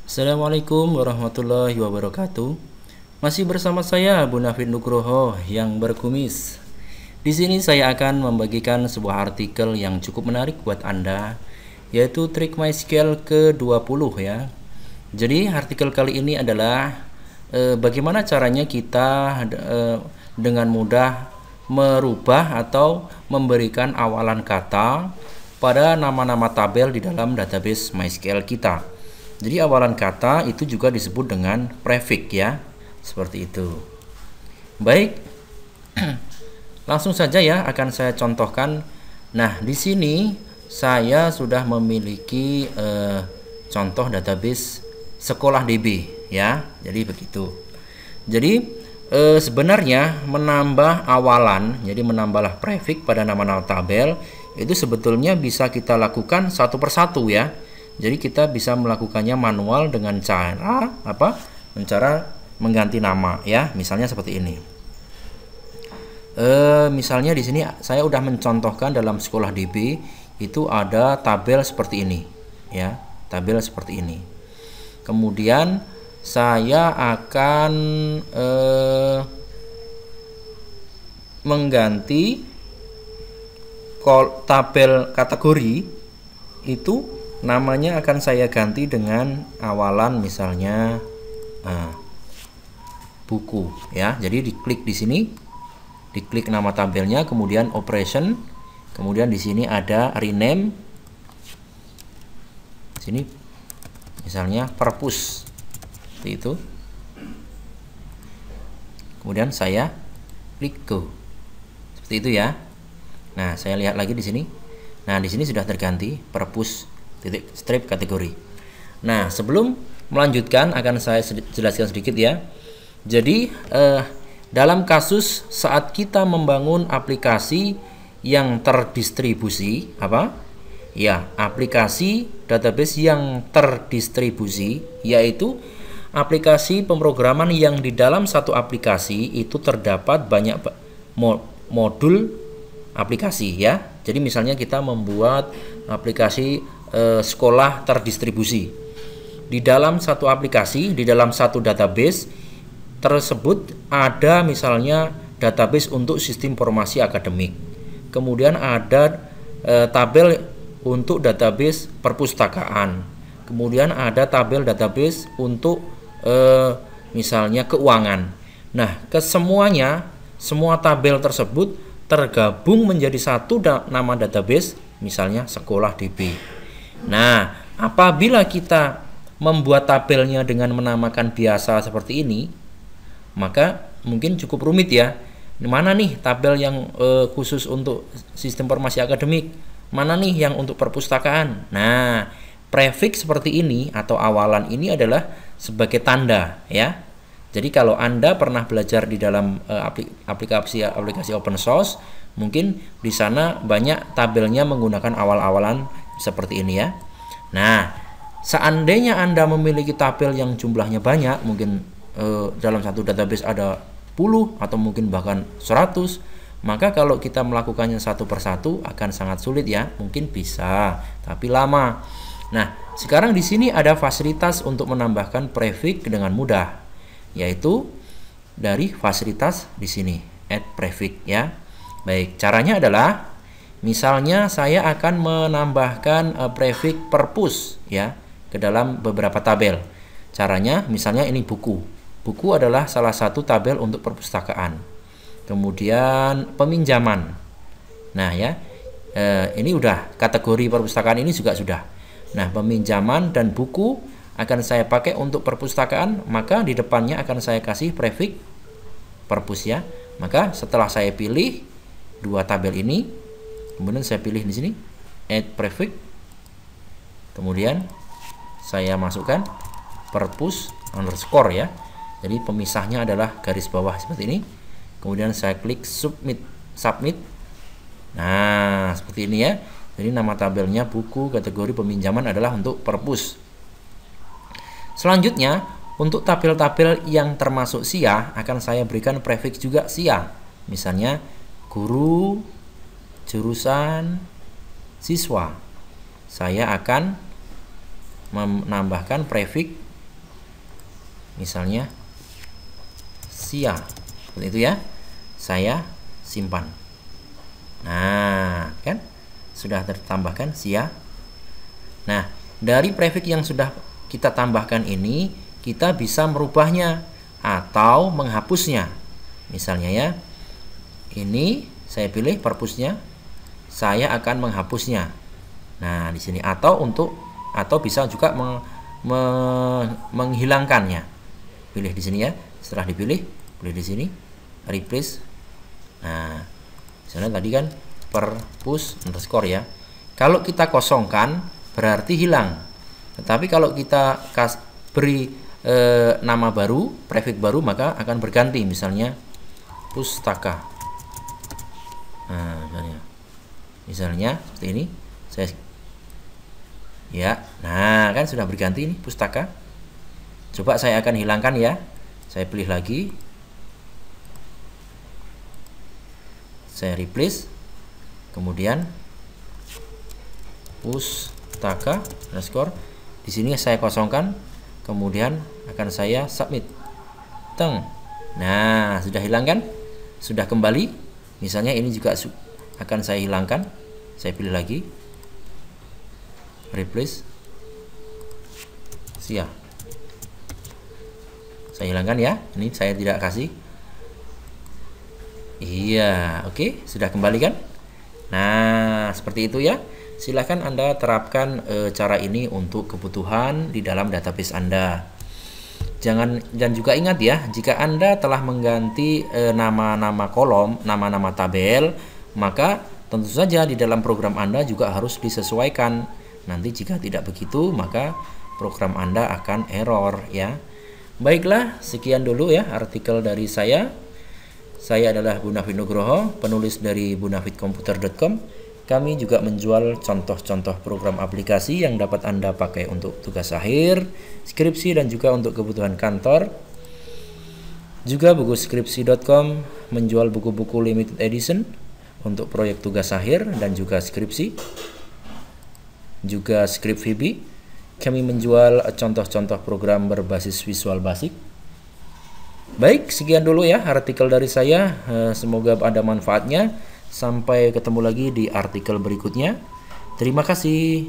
Assalamualaikum warahmatullahi wabarakatuh. Masih bersama saya Bu Nafid Nugroho yang berkumis. Di sini saya akan membagikan sebuah artikel yang cukup menarik buat Anda, yaitu trik MySQL ke-20 ya. Jadi artikel kali ini adalah bagaimana caranya kita dengan mudah merubah atau memberikan awalan kata pada nama-nama tabel di dalam database MySQL kita. Jadi awalan kata itu juga disebut dengan prefix ya, seperti itu. Baik, langsung saja ya akan saya contohkan. Nah, di sini saya sudah memiliki contoh database sekolah DB ya. Jadi begitu. Jadi sebenarnya menambah awalan, jadi menambahlah prefix pada nama-nama tabel itu sebetulnya bisa kita lakukan satu persatu ya. Jadi kita bisa melakukannya manual dengan cara apa? Cara mengganti nama ya. Misalnya seperti ini. Misalnya di sini saya udah mencontohkan dalam sekolah DB itu ada tabel seperti ini ya, tabel seperti ini. Kemudian saya akan mengganti tabel kategori itu. Namanya akan saya ganti dengan awalan misalnya buku ya. Jadi diklik di sini, diklik nama tabelnya, kemudian operation, kemudian di sini ada rename. Sini misalnya purpose seperti itu. Kemudian saya klik go. Seperti itu ya. Nah, saya lihat lagi di sini. Nah, di sini sudah terganti purpose titik strip kategori. Nah, sebelum melanjutkan akan saya jelaskan sedikit ya. Jadi dalam kasus saat kita membangun aplikasi yang terdistribusi apa? Ya, aplikasi database yang terdistribusi, yaitu aplikasi pemrograman yang di dalam satu aplikasi itu terdapat banyak modul aplikasi ya. Jadi misalnya kita membuat aplikasi sekolah terdistribusi di dalam satu aplikasi, di dalam satu database tersebut ada misalnya database untuk sistem informasi akademik, kemudian ada tabel untuk database perpustakaan, kemudian ada tabel database untuk misalnya keuangan. Nah, kesemuanya semua tabel tersebut tergabung menjadi satu nama database misalnya sekolah DB. Nah, apabila kita membuat tabelnya dengan menamakan biasa seperti ini, maka mungkin cukup rumit ya. Mana nih tabel yang khusus untuk sistem informasi akademik? Mana nih yang untuk perpustakaan? Nah, prefix seperti ini atau awalan ini adalah sebagai tanda ya. Jadi kalau Anda pernah belajar di dalam aplikasi open source, mungkin di sana banyak tabelnya menggunakan awal-awalan seperti ini ya. Nah, seandainya Anda memiliki tabel yang jumlahnya banyak, mungkin dalam satu database ada 10 atau mungkin bahkan 100, maka kalau kita melakukannya satu persatu akan sangat sulit ya. Mungkin bisa, tapi lama. Nah, sekarang di sini ada fasilitas untuk menambahkan prefix dengan mudah, yaitu dari fasilitas di sini, add prefix ya. Baik, caranya adalah misalnya saya akan menambahkan prefix purpose ya ke dalam beberapa tabel. Caranya misalnya ini buku. Buku adalah salah satu tabel untuk perpustakaan. Kemudian peminjaman. Nah ya, ini udah kategori perpustakaan ini juga sudah. Nah, peminjaman dan buku akan saya pakai untuk perpustakaan, maka di depannya akan saya kasih prefix purpose ya. Maka setelah saya pilih dua tabel ini, kemudian saya pilih di sini add prefix, kemudian saya masukkan purpose underscore ya. Jadi pemisahnya adalah garis bawah seperti ini. Kemudian saya klik submit. Nah, seperti ini ya. Jadi nama tabelnya buku, kategori peminjaman adalah untuk purpose. Selanjutnya, untuk tabel-tabel yang termasuk SIA akan saya berikan prefix juga SIA. Misalnya guru, jurusan, siswa. Saya akan menambahkan prefix Misalnya Sia, seperti itu ya. Saya simpan. Nah, kan sudah tertambahkan Sia. Nah, dari prefix yang sudah kita tambahkan ini, kita bisa merubahnya atau menghapusnya. Misalnya ya, ini saya pilih purpose-nya, saya akan menghapusnya. Nah, di sini atau bisa juga menghilangkannya. Pilih di sini ya. Setelah dipilih, pilih di sini replace. Nah, misalnya tadi kan purpose underscore ya. Kalau kita kosongkan berarti hilang. Tetapi kalau kita beri nama baru, prefix baru, maka akan berganti. Misalnya pustaka. Nah, misalnya seperti ini. Nah kan sudah berganti ini pustaka. Coba saya akan hilangkan ya. Saya pilih lagi. Saya replace. Kemudian pustaka underscore. Di sini saya kosongkan. Kemudian akan saya submit. Nah, sudah hilang kan? Sudah kembali. Misalnya ini juga akan saya hilangkan. Saya pilih lagi. Replace Sia. Saya hilangkan ya. Ini saya tidak kasih. Iya, oke, sudah kembali kan? Nah, seperti itu ya. Silahkan Anda terapkan cara ini untuk kebutuhan di dalam database Anda. Dan juga ingat ya, jika Anda telah mengganti nama-nama kolom, nama-nama tabel, maka tentu saja di dalam program Anda juga harus disesuaikan. Nanti jika tidak begitu, maka program Anda akan error ya. Baiklah, sekian dulu ya artikel dari saya. Saya adalah Bunafit Nugroho, penulis dari bunafitkomputer.com. Kami juga menjual contoh-contoh program aplikasi yang dapat Anda pakai untuk tugas akhir, skripsi, dan juga untuk kebutuhan kantor. Juga buku skripsi.com menjual buku-buku limited edition untuk proyek tugas akhir dan juga skripsi. Juga script VB. Kami menjual contoh-contoh program berbasis Visual Basic. Baik, sekian dulu ya artikel dari saya. Semoga ada manfaatnya. Sampai ketemu lagi di artikel berikutnya. Terima kasih.